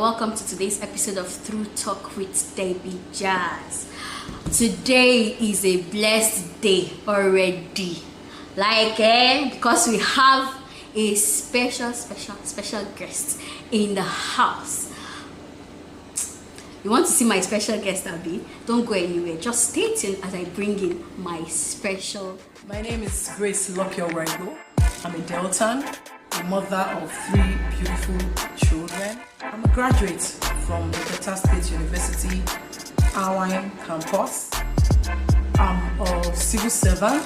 welcome to today's episode of Through Talk with Debbyjazz. Today is a blessed day already, because we have a special guest in the house. You want to see my special guest, Abby? Don't go anywhere. Just stay tuned as I bring in my special. My name is Grace Lokiowrego. I'm a Deltan, a mother of 3 beautiful children. I'm a graduate from the Delta State University, Awine campus. I'm a civil servant.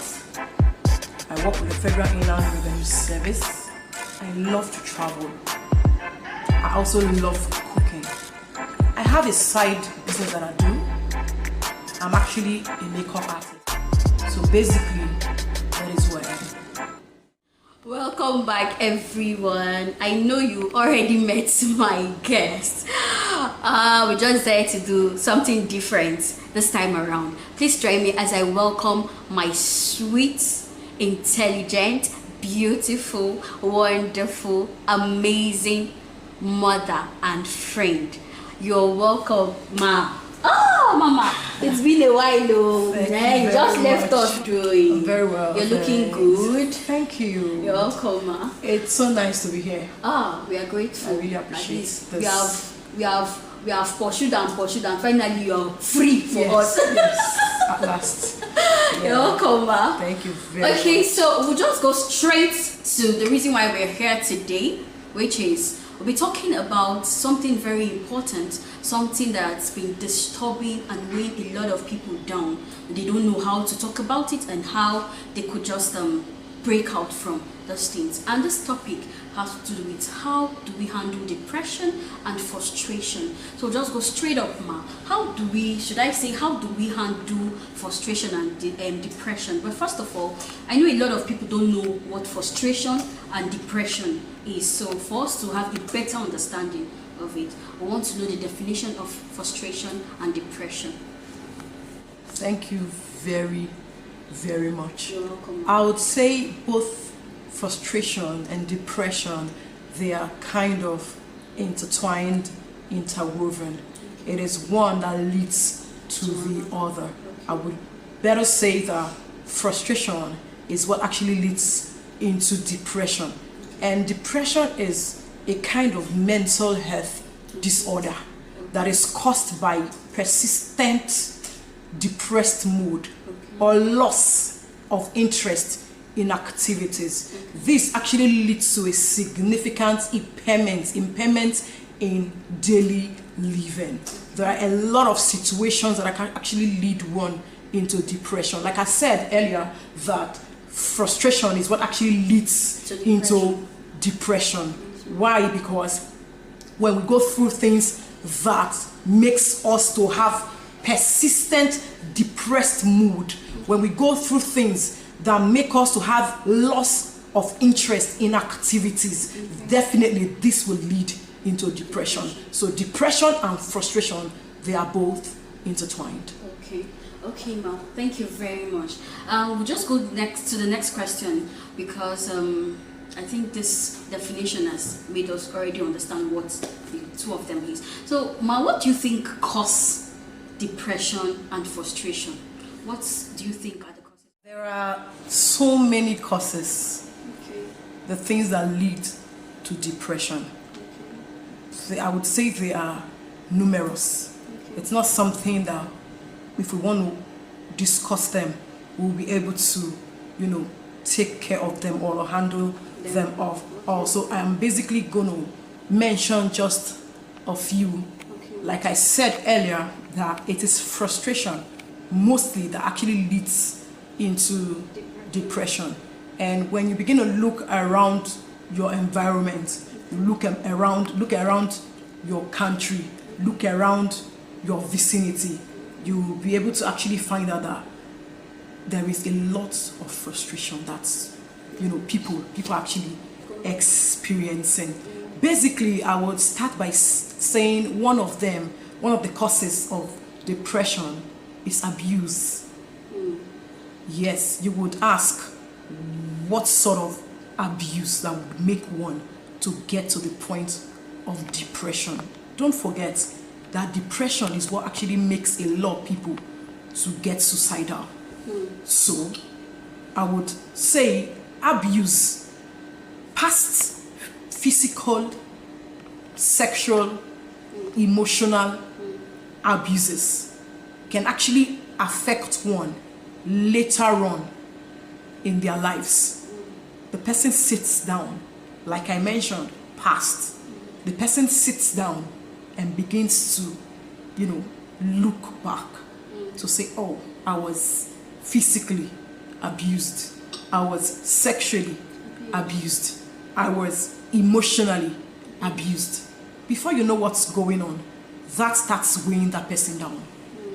I work with the Federal Inland Revenue Service. I love to travel. I also love cooking. I have a side business that I do. I'm actually a makeup artist. So basically, that is what I do. Welcome back, everyone. I know you already met my guest. We just decided to do something different this time around. Please join me as I welcome my sweet, intelligent, beautiful, wonderful, amazing mother and friend. You're welcome, Ma. Oh, Mama, it's been a while, though. You just left us doing. Very well. You're looking good. Thank you. You're welcome, Ma. It's so nice to be here. We are grateful. I really appreciate this. We have pursued and finally you're free for us. Yes, at last. Yeah. You're welcome, Ma. Thank you very much. Okay, so we'll just go straight to the reason why we're here today, which is we'll be talking about something very important, something that's been disturbing and weighing a lot of people down. They don't know how to talk about it and how they could just break out from those things. And this topic has to do with how do we handle depression and frustration. So just go straight up, Ma. How do we handle frustration and depression? But first of all, I know a lot of people don't know what frustration and depression is. So for us to have a better understanding of it, we want to know the definition of frustration and depression. Thank you very, very much. You're welcome. I would say both frustration and depression, they are kind of intertwined, interwoven. It is one that leads to the other. I would better say that frustration is what actually leads into depression. And depression is a kind of mental health disorder that is caused by persistent depressed mood or loss of interest in activities. This actually leads to a significant impairment in daily living. There are a lot of situations that can actually lead one into depression. Like I said earlier, that frustration is what actually leads into depression. Why? Because when we go through things that makes us to have persistent depressed mood, when we go through things that make us to have loss of interest in activities, definitely this will lead into depression. So depression and frustration, they are both intertwined. Okay, Ma. Thank you very much. We'll just go next to the next question because I think this definition has made us already understand what the two of them is. So, Ma, what do you think causes depression and frustration? What do you think are the causes? There are so many causes, the things that lead to depression. I would say they are numerous. It's not something that if we want to discuss them, we'll be able to, take care of them or handle them off. Also, I am basically going to mention just a few. Like I said earlier, that it is frustration mostly that actually leads into depression. And when you begin to look around your environment, look around your country, look around your vicinity, you'll be able to actually find out that there is a lot of frustration that's people actually experiencing. Basically, I would start by saying one of the causes of depression is abuse. Yes, you would ask what sort of abuse that would make one to get to the point of depression. don't forget that depression is what actually makes a lot of people to get suicidal. So I would say abuse, past physical, sexual, emotional abuses can actually affect one later on in their lives. The person sits down, like I mentioned, past. The person sits down and begins to, look back to say, oh, I was physically abused. I was sexually abused. I was emotionally abused. Before you know what's going on, that starts weighing that person down.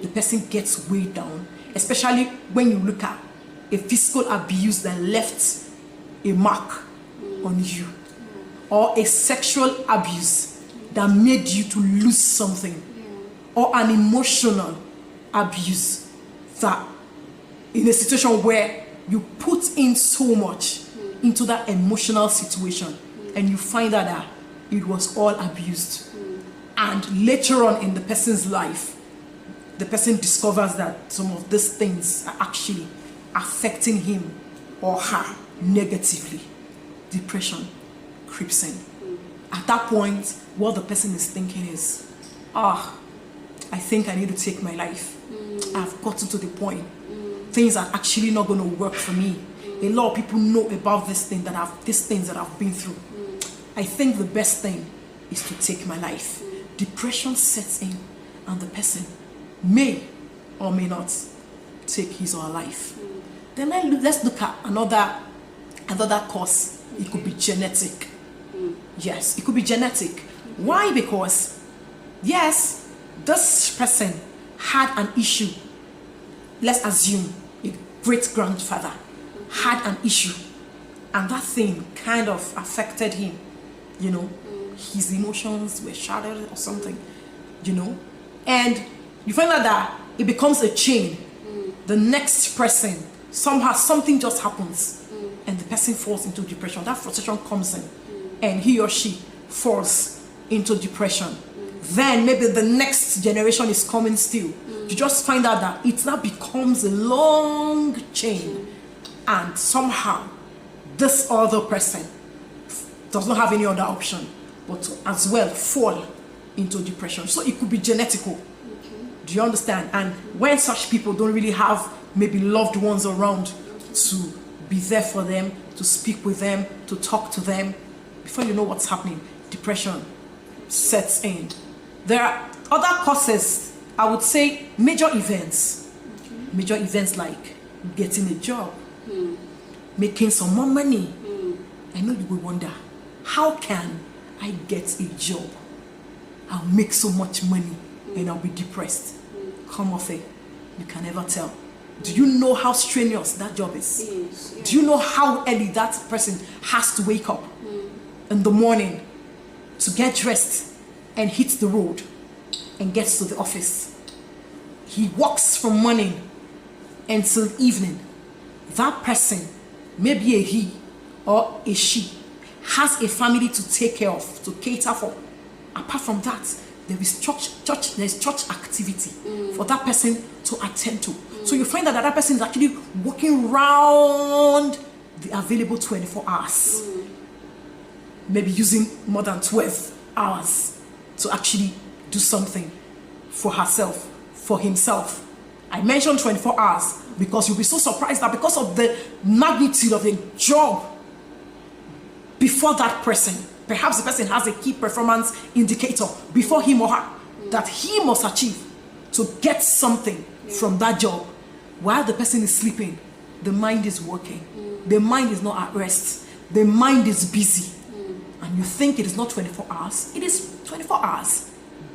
The person gets weighed down, especially when you look at a physical abuse that left a mark on you, or a sexual abuse that made you to lose something, or an emotional abuse that in a situation where you put in so much into that emotional situation and you find out that it was all abused. And later on in the person's life, the person discovers that some of these things are actually affecting him or her negatively. Depression creeps in. At that point, what the person is thinking is, I think I need to take my life. I've gotten to the point. Things are actually not going to work for me. A lot of people know about these things that I've been through. I think the best thing is to take my life. Depression sets in, and the person may or may not take his or her life. Then let's look at another cause. It could be genetic. Yes, it could be genetic. Why? Because yes, this person had an issue. Let's assume a great-grandfather had an issue, and that thing kind of affected him. His emotions were shattered or something, and you find out that it becomes a chain. The next person, somehow something just happens, and the person falls into depression. That frustration comes in, and he or she falls into depression. Then maybe the next generation is coming still. You just find out that it now becomes a long chain, and somehow this other person does not have any other option but to as well fall into depression. So it could be genetical. Do you understand? And when such people don't really have maybe loved ones around to be there for them, to speak with them, to talk to them, before you know what's happening, depression sets in. There are other causes. I would say major events. Major events like getting a job, making some more money. I know you will wonder, how can I get a job? I'll make so much money and I'll be depressed. Come off it. You can never tell. Do you know how strenuous that job is? Yes. Do you know how early that person has to wake up in the morning to get dressed and hit the road and gets to the office? He walks from morning until evening. That person, maybe a he or a she, has a family to take care of, to cater for. Apart from that, there is church activity for that person to attend to. So you find that that person is actually working round the available 24 hours. Maybe using more than 12 hours to actually do something for herself, for himself. I mentioned 24 hours because you'll be so surprised that because of the magnitude of the job before that person, perhaps the person has a key performance indicator before him or her that he must achieve to get something from that job. While the person is sleeping, the mind is working. The mind is not at rest. The mind is busy. And you think it is not 24 hours. It is 24 hours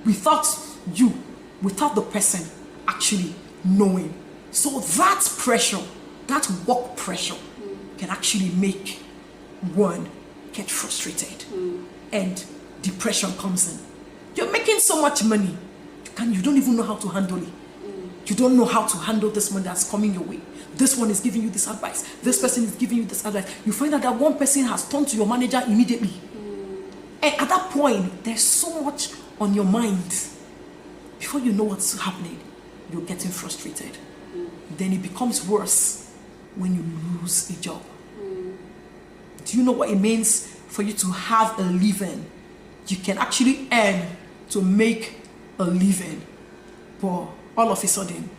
without the person actually knowing. So that pressure, that work pressure can actually make one get frustrated, and depression comes in. You're making so much money, you don't even know how to handle it. You don't know how to handle this money that's coming your way. This one is giving you this advice. This person is giving you this advice. You find out that one person has turned to your manager immediately. And at that point, there's so much on your mind. Before you know what's happening, you're getting frustrated. Then it becomes worse when you lose a job. Do you know what it means for you to have a living? You can actually earn to make a living, but all of a sudden,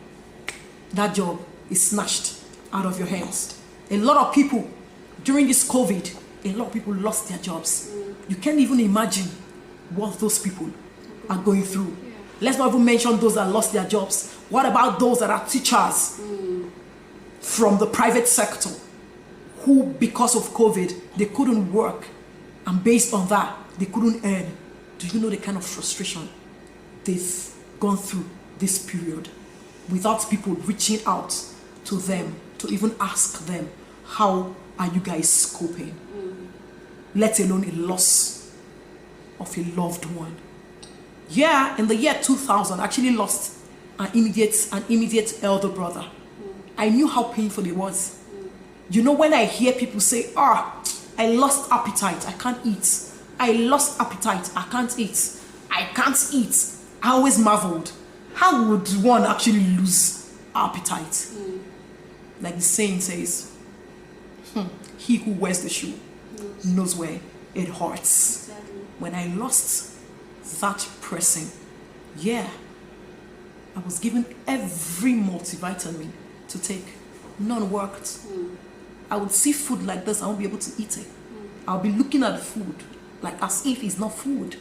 that job is snatched out of your hands. A lot of people, during this COVID, a lot of people lost their jobs. You can't even imagine what those people are going through. Let's not even mention those that lost their jobs. What about those that are teachers from the private sector who, because of COVID, they couldn't work, and based on that, they couldn't earn? Do you know the kind of frustration they've gone through this period without people reaching out to them to even ask them, how are you guys coping? Let alone a loss of a loved one. Yeah, in the year 2000, I actually lost an immediate elder brother. I knew how painful it was. You know, when I hear people say, I lost appetite, I can't eat. I lost appetite, I can't eat. I can't eat. I always marveled. How would one actually lose appetite? Like the saying says, he who wears the shoe knows where it hurts. Exactly. When I lost that person, yeah, I was given every multivitamin to take. None worked. I would see food like this, I won't be able to eat it. I'll be looking at the food like as if it's not food.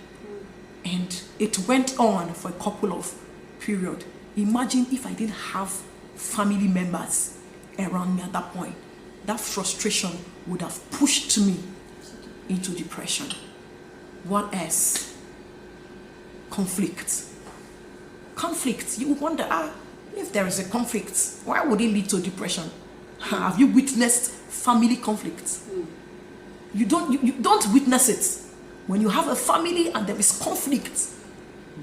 And it went on for a couple of periods. Imagine if I didn't have family members around me at that point. That frustration would have pushed me into depression. What else? Conflict. Conflict. You wonder, if there is a conflict, why would it lead to depression? Have you witnessed family conflict? You don't witness it. When you have a family and there is conflict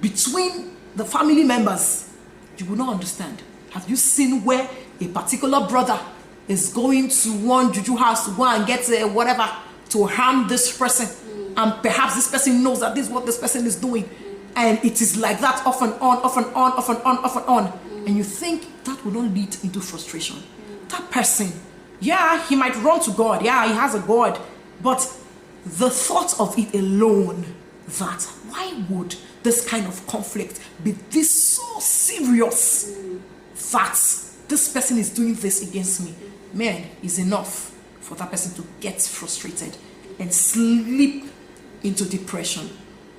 between the family members, you will not understand. Have you seen where a particular brother is going to one juju house to go and get whatever to harm this person, and perhaps this person knows that this is what this person is doing, and it is like that off and on, off and on, off and on, off and on, and you think that will not lead into frustration? That person, yeah, he might run to God, yeah, he has a God, but the thought of it alone, that why would this kind of conflict be this so serious that this person is doing this against me, man, is enough for that person to get frustrated and slip into depression.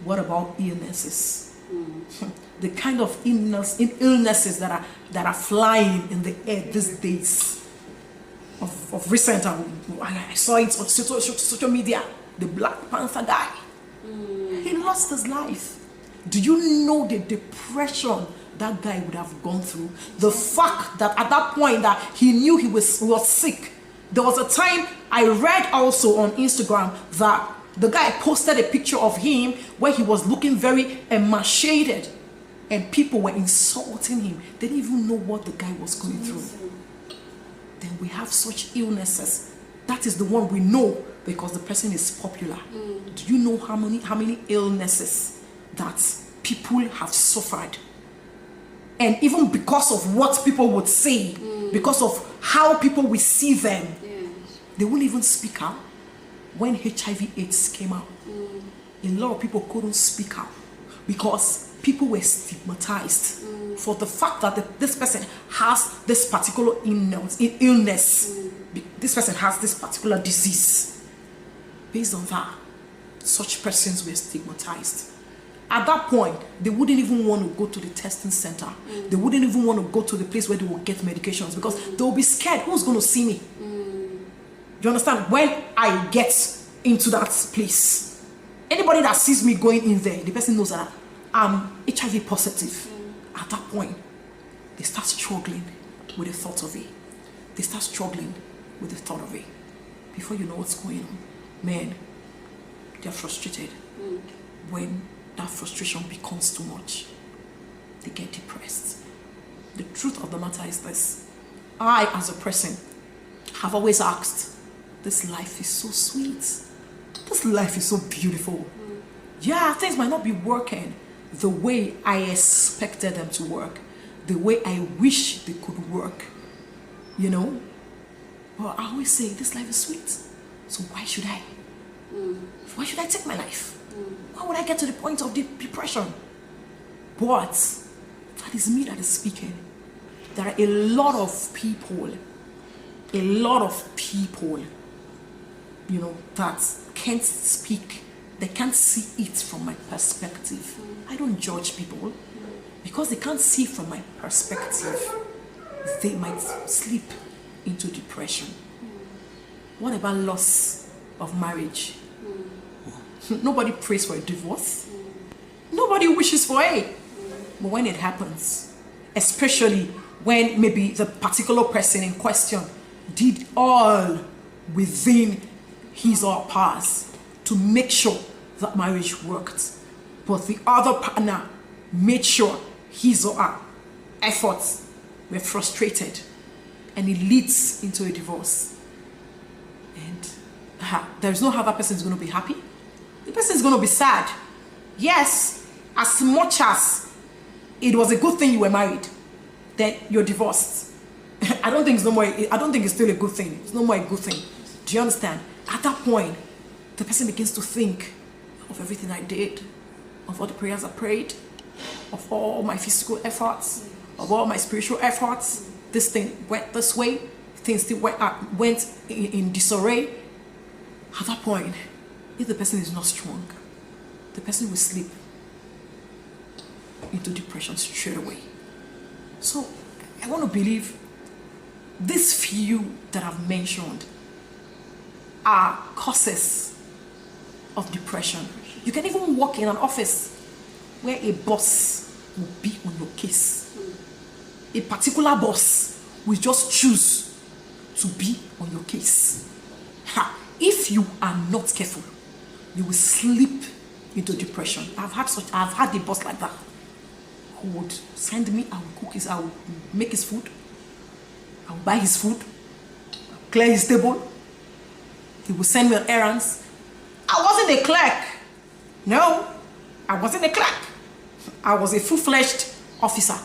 What about illnesses? The kind of illnesses that are flying in the air these days. Of recent, I saw it on social media. The Black Panther guy, he lost his life. Do you know the depression that guy would have gone through? The fact that at that point that he knew he was sick. There was a time I read also on Instagram that the guy posted a picture of him where he was looking very emaciated, and people were insulting him. They didn't even know what the guy was going through. Then we have such illnesses. That is the one we know because the person is popular. Do you know how many illnesses that people have suffered? And even because of what people would say, because of how people will see them, they won't even speak out. When HIV/AIDS came out, a lot of people couldn't speak out because people were stigmatized for the fact that this person has this particular illness. This person has this particular disease. Based on that, such persons were stigmatized. At that point, they wouldn't even want to go to the testing center. They wouldn't even want to go to the place where they will get medications because they'll be scared. Who's going to see me? You understand? When I get into that place, anybody that sees me going in there, the person knows that I'm HIV positive. At that point, they start struggling with the thought of it. They start struggling with the thought of it. Before you know what's going on, man, they're frustrated. When that frustration becomes too much, they get depressed. The truth of the matter is this: I, as a person, have always asked, this life is so sweet. This life is so beautiful. Yeah, things might not be working. the way I expected them to work, the way I wish they could work, you know. But I always say, this life is sweet, so why should I? Why should I take my life? Why would I get to the point of depression? But that is me that is speaking. There are a lot of people, you know, that can't speak. They can't see it from my perspective. I don't judge people. Because they can't see from my perspective, they might slip into depression. What about loss of marriage? Nobody prays for a divorce. Nobody wishes for it. But when it happens, especially when maybe the particular person in question did all within his or her powers to make sure that marriage worked, but the other partner made sure his or her efforts were frustrated, and it leads into a divorce. And there's no how that person is going to be happy. The person is going to be sad. Yes, as much as it was a good thing you were married, then you're divorced. I don't think it's still a good thing. It's no more a good thing. Do you understand? At that point, the person begins to think of everything I did, of all the prayers I prayed, of all my physical efforts, of all my spiritual efforts. This thing went this way, things still went in disarray. At that point, if the person is not strong, the person will slip into depression straight away. So I want to believe these few that I've mentioned are causes of depression. You can even work in an office where a boss will be on your case. A particular boss will just choose to be on your case. If you are not careful, you will slip into depression. I've had a boss like that who would send me, I will cook his, I will make his food, I will buy his food, clear his table. He will send me on errands. I wasn't a clerk. No, I wasn't a clerk. I was a full-fledged officer.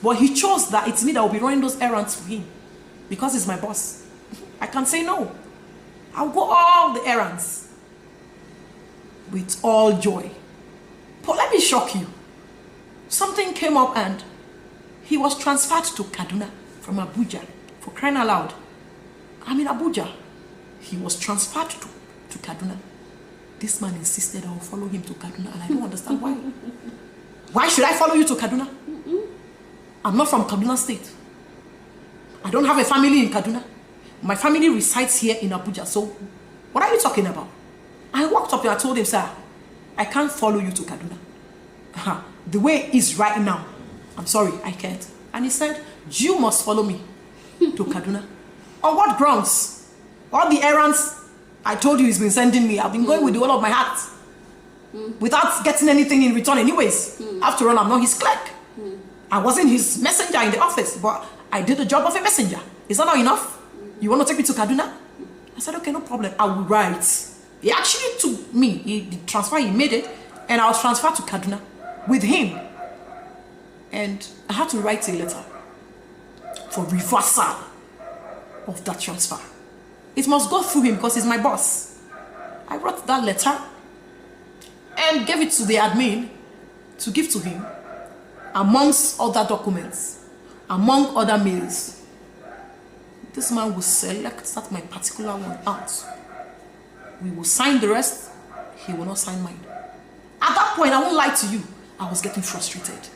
But he chose that it's me that will be running those errands for him because he's my boss. I can't say no. I'll go all the errands with all joy. But let me shock you. Something came up and he was transferred to Kaduna from Abuja. For crying out loud. I'm in Abuja. He was transferred to Kaduna. This man insisted I will follow him to Kaduna, and I don't understand why. Why should I follow you to Kaduna? I'm not from Kaduna State. I don't have a family in Kaduna. My family resides here in Abuja. So what are you talking about? I walked up there, I told him, sir, I can't follow you to Kaduna. The way it is right now, I'm sorry, I can't. And he said, you must follow me to Kaduna. On what grounds? All the errands I told you he's been sending me, I've been going with the whole of my heart. Without getting anything in return anyways. After all, I'm not his clerk. I wasn't his messenger in the office, but I did the job of a messenger. Is that not enough? You want to take me to Kaduna? I said, okay, no problem. I will write. He actually took me, the transfer, he made it, and I was transferred to Kaduna with him. And I had to write a letter for reversal of that transfer. It must go through him because he's my boss. I wrote that letter and gave it to the admin to give to him, amongst other documents, among other mails. This man will select that my particular one out. We will sign the rest. He will not sign mine. At that point, I won't lie to you, I was getting frustrated.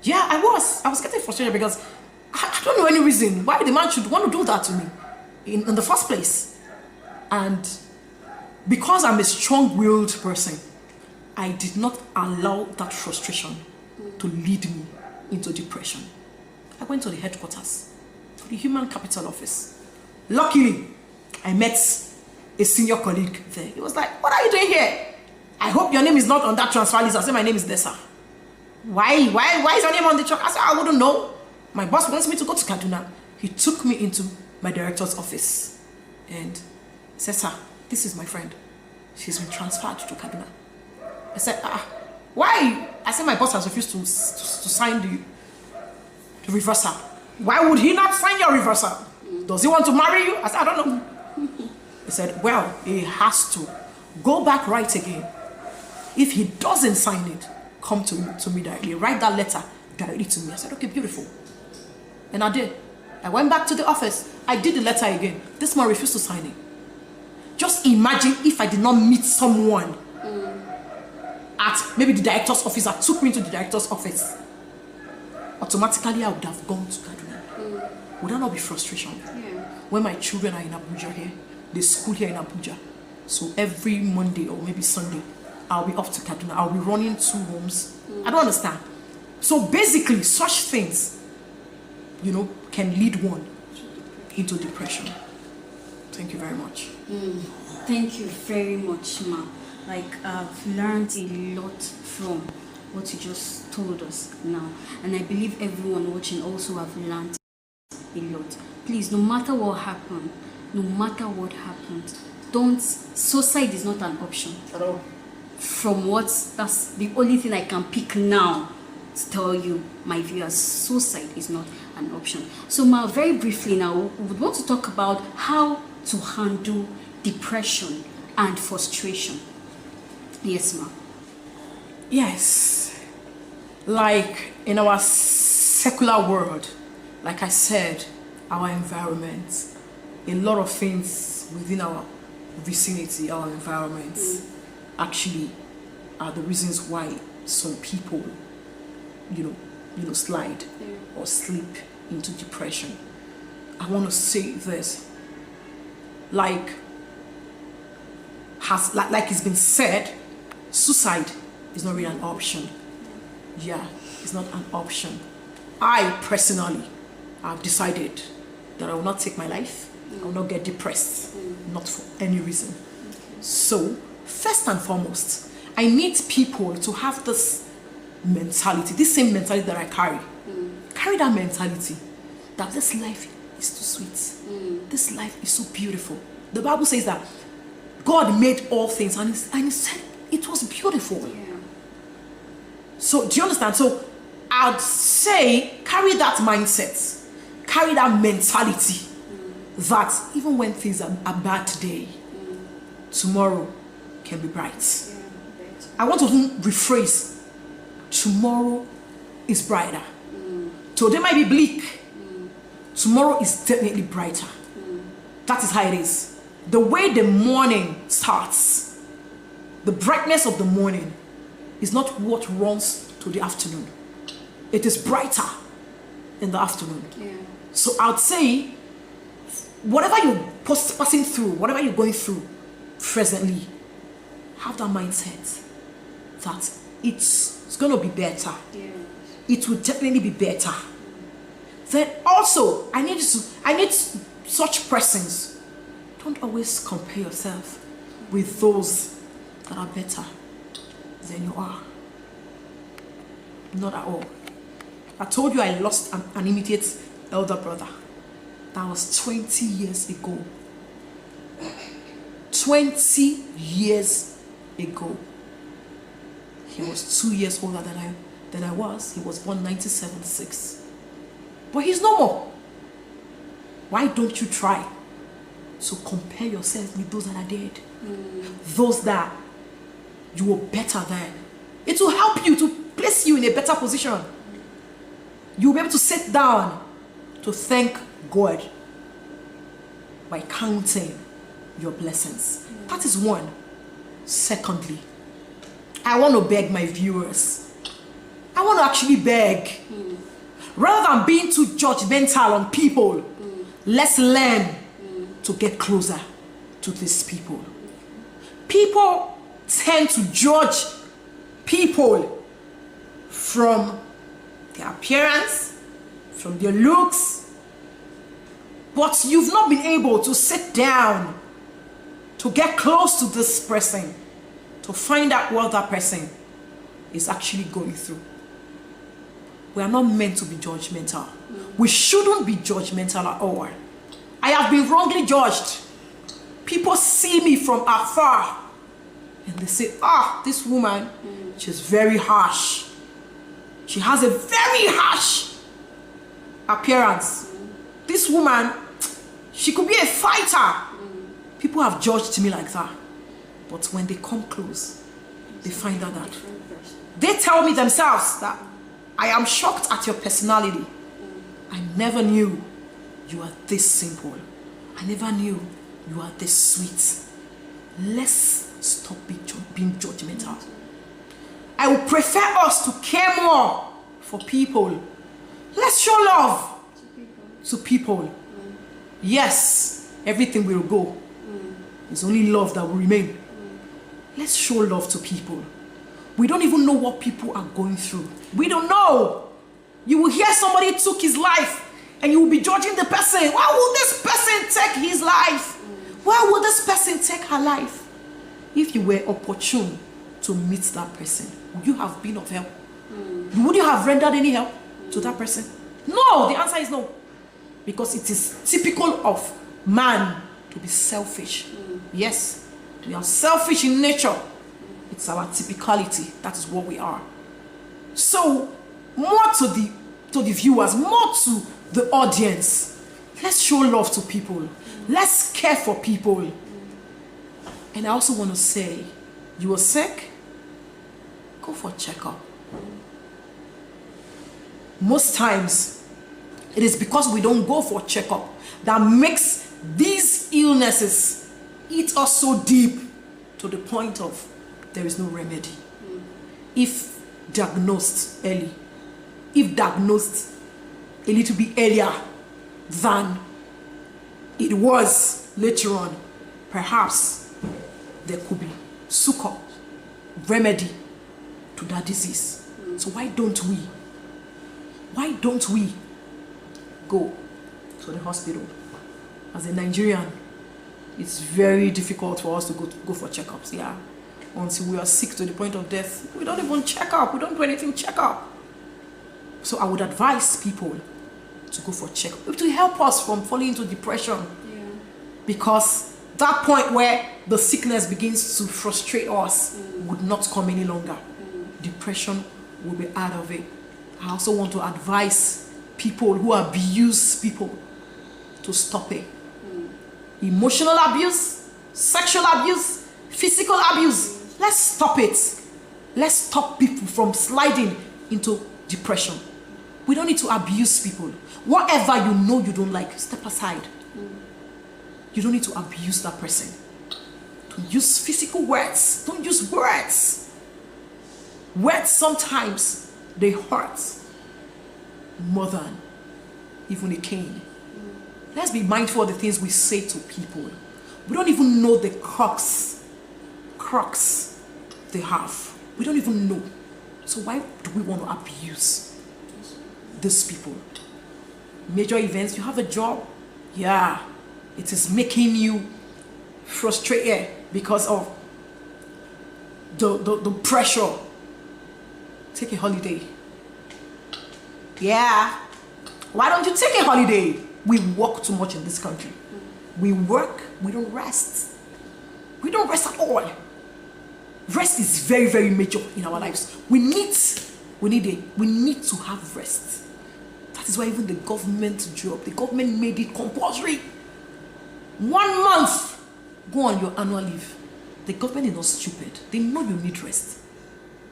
Yeah, I was getting frustrated because I don't know any reason why the man should want to do that to me in the first place. And because I'm a strong-willed person, I did not allow that frustration to lead me into depression. I went to the headquarters, to the Human Capital Office. Luckily, I met a senior colleague there. He was like, what are you doing here? I hope your name is not on that transfer list. I said, my name is Dessa. Why is your name on the transfer? I said, I wouldn't know. My boss wants me to go to Kaduna. He took me into my director's office and said, sir, this is my friend. She's been transferred to Kaduna. I said, Why? I said my boss has refused to sign the reversal. Why would he not sign your reversal? Does he want to marry you? I said, I don't know. He said, well, he has to go back, write again. If he doesn't sign it, come to me directly. Write that letter directly to me. I said, okay, beautiful. And I did. I went back to the office. I did the letter again. This man refused to sign it. Just imagine if I did not meet someone at maybe the director's office that took me to the director's office. Automatically, I would have gone to Kaduna. Would that not be frustration? Yeah. When my children are in Abuja here, they school here in Abuja. So every Monday or maybe Sunday, I'll be off to Kaduna. I'll be running 2 homes. I don't understand. So basically, such things, you know, can lead one into depression. Thank you very much. Thank you very much, ma. Like, I've learned a lot from what you just told us now. And I believe everyone watching also have learned a lot. Please, no matter what happened, suicide is not an option. At all. That's the only thing I can pick now to tell you, my viewers, suicide is not an option. So, ma, very briefly now, we would want to talk about how to handle depression and frustration. Yes, ma. Yes. Like in our secular world, like I said, our environment, a lot of things within our vicinity, our environment, actually are the reasons why some people, you know, slide or slip into depression. I want to say this, like it's been said, suicide is not really an option. Yeah, it's not an option. I personally have decided that I will not take my life. I will not get depressed, not for any reason. So, first and foremost, I need people to have this mentality, this same mentality that I carry. Carry that mentality that this life is too sweet. This life is so beautiful. The Bible says that God made all things and he said it was beautiful. Yeah. So, do you understand? So, I'd say carry that mindset, carry that mentality that even when things are bad today, tomorrow can be bright. I want to rephrase, tomorrow is brighter. Today might be bleak, tomorrow is definitely brighter. That is how it is. The way the morning starts, the brightness of the morning is not what runs to the afternoon. It is brighter in the afternoon. Yeah. So I'd say, whatever you're passing through, whatever you're going through presently, have that mindset that it's going to be better. Yeah. It will definitely be better. Then also, I need such persons. Don't always compare yourself with those that are better than you are. Not at all. I told you I lost an immediate elder brother. That was 20 years ago. 20 years ago. He was 2 years older than I was. He was born 1976. But he's no more. Why don't you try to compare yourself with those that are dead? Those that you were better than. It will help you to place you in a better position. You'll be able to sit down to thank God by counting your blessings. That is one. Secondly, I want to beg my viewers. I want to actually beg. Rather than being too judgmental on people, let's learn to get closer to these people. People tend to judge people from their appearance, from their looks, but you've not been able to sit down to get close to this person, to find out what that person is actually going through. We are not meant to be judgmental. We shouldn't be judgmental at all. I have been wrongly judged. People see me from afar. And they say, this woman, she's very harsh. She has a very harsh appearance. This woman, she could be a fighter. People have judged me like that. But when they come close, they find out that they tell me themselves that I am shocked at your personality. I never knew you are this simple. I never knew you are this sweet. Let's stop being judgmental. I would prefer us to care more for people. Let's show love to people. Yes, everything will go. It's only love that will remain. Let's show love to people. We don't even know what people are going through. We don't know. You will hear somebody took his life and you will be judging the person. Why would this person take his life? Why would this person take her life? If you were opportune to meet that person, would you have been of help? Would you have rendered any help to that person? No, the answer is no. Because it is typical of man to be selfish. Yes, we are selfish in nature. It's our typicality. That is what we are. So, more to the viewers, more to the audience. Let's show love to people. Let's care for people. And I also want to say, you are sick? Go for a checkup. Most times, it is because we don't go for a checkup that makes these illnesses eat us so deep to the point of there is no remedy. If diagnosed early, if diagnosed a little bit earlier than it was later on, perhaps there could be succor, remedy to that disease. So why don't we go to the hospital? As a Nigerian, it's very difficult for us to go for checkups. Yeah, until we are sick to the point of death, we don't even check up. We don't do anything check up. So I would advise people to go for checkup. It will help us from falling into depression. Yeah. Because that point where the sickness begins to frustrate us would not come any longer. Depression will be out of it. I also want to advise people who abuse people to stop it. Emotional abuse, sexual abuse, physical abuse. Let's stop it. Let's stop people from sliding into depression. We don't need to abuse people. Whatever you know you don't like, step aside. You don't need to abuse that person. Don't use physical words. Don't use words. Words sometimes, they hurt more than even a cane. Let's be mindful of the things we say to people. We don't even know the crux they have. We don't even know. So why do we want to abuse these people? Major events, you have a job. Yeah, it is making you frustrated because of the pressure. Take a holiday. Yeah. Why don't you take a holiday? We work too much in this country. We work, we don't rest. We don't rest at all. Rest is very, very major in our lives. We need to have rest. That is why even the government made it compulsory. 1 month, go on your annual leave. The government is not stupid. They know you need rest.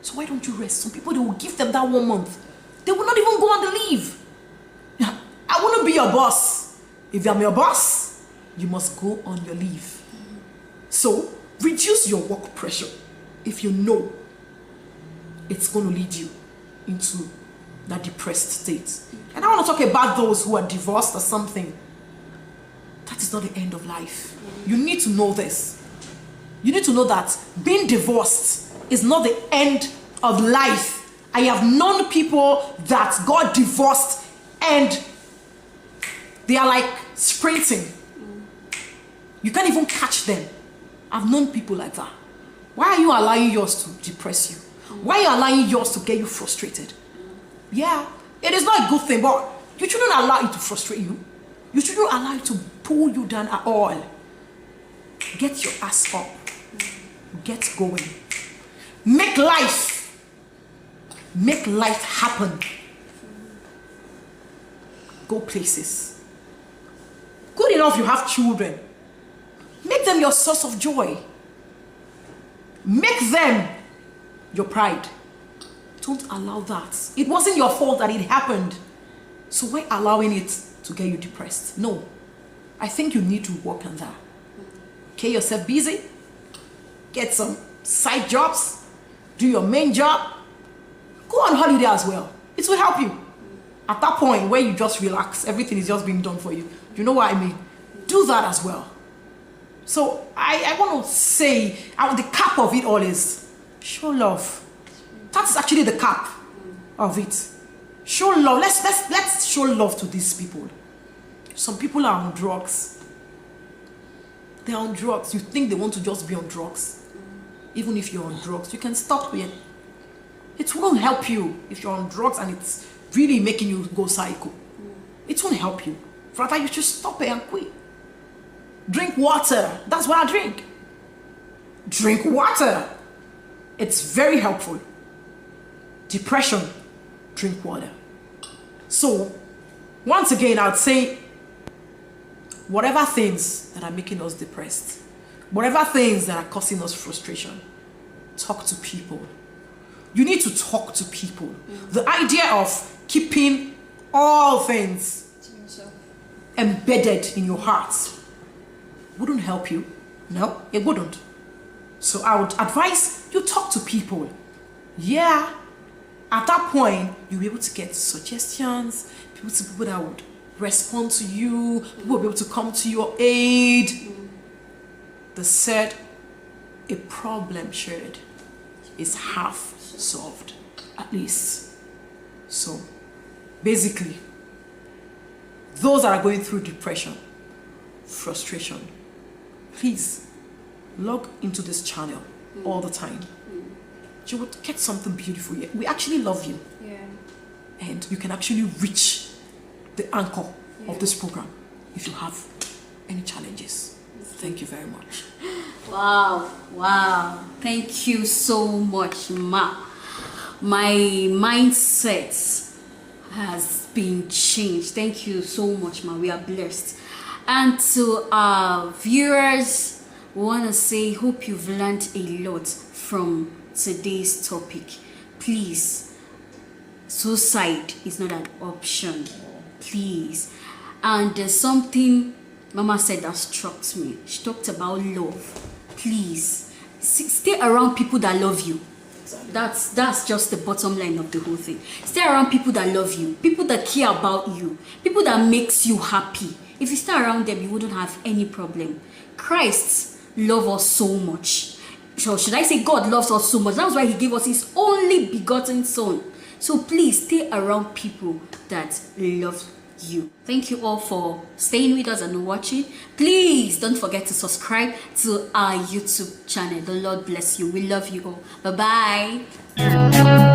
So why don't you rest? Some people, they will give them that 1 month. They will not even go on the leave. I want to be your boss. If I'm your boss, you must go on your leave. So reduce your work pressure if you know it's going to lead you into that depressed state. And I want to talk about those who are divorced or something. That is not the end of life. You need to know this. You need to know that being divorced is not the end of life. I have known people that got divorced and they are like sprinting. You can't even catch them. I've known people like that. Why are you allowing yours to depress you? Why are you allowing yours to get you frustrated? Yeah, it is not a good thing, but you shouldn't allow it to frustrate you. You shouldn't allow it to pull you down at all. Get your ass up. Get going. Make life happen. Go places. Good enough you have children. Make them your source of joy. Make them your pride. Don't allow that. It wasn't your fault that it happened. So why allowing it to get you depressed? No. I think you need to work on that. Get yourself busy. Get some side jobs. Do your main job. Go on holiday as well. It will help you. At that point where you just relax, everything is just being done for you. You know what I mean? Do that as well. So I want to say, the cap of it all is show love. That's actually the cap of it. Show love. Let's show love to these people. Some people are on drugs. They're on drugs. You think they want to just be on drugs. Even if you're on drugs, you can stop it. It won't help you if you're on drugs and it's really making you go psycho. It won't help you. Rather, you should stop it and quit. Drink water. That's what I drink. Drink water. It's very helpful. Depression, drink water. So, once again, I'd say, whatever things that are making us depressed, whatever things that are causing us frustration, talk to people. You need to talk to people. The idea of keeping all things embedded in your heart wouldn't help you. No, it wouldn't. So I would advise you talk to people. Yeah, at that point, you'll be able to get suggestions, people that would respond to you, people will be able to come to your aid. They said, a problem shared is half solved, at least. So, basically, those that are going through depression, frustration, please log into this channel all the time. You would get something beautiful here. We actually love you. Yeah. And you can actually reach the anchor of this program if you have any challenges. Thank you very much. Wow. Thank you so much, Ma. My mindset has been changed. Thank you so much, Ma. We are blessed. And to our viewers, we want to say, hope you've learned a lot from today's topic. Please, suicide is not an option. Please. And there's something Mama said that struck me. She talked about love. Please, stay around people that love you. That's just the bottom line of the whole thing. Stay around people that love you, people that care about you, people that makes you happy. If you stay around them, you wouldn't have any problem. Christ loves us so much. So should I say God loves us so much? That's why he gave us his only begotten son. So please stay around people that love you. Thank you all for staying with us and watching. Please don't forget to subscribe to our YouTube channel. The Lord bless you. We love you all. Bye-bye.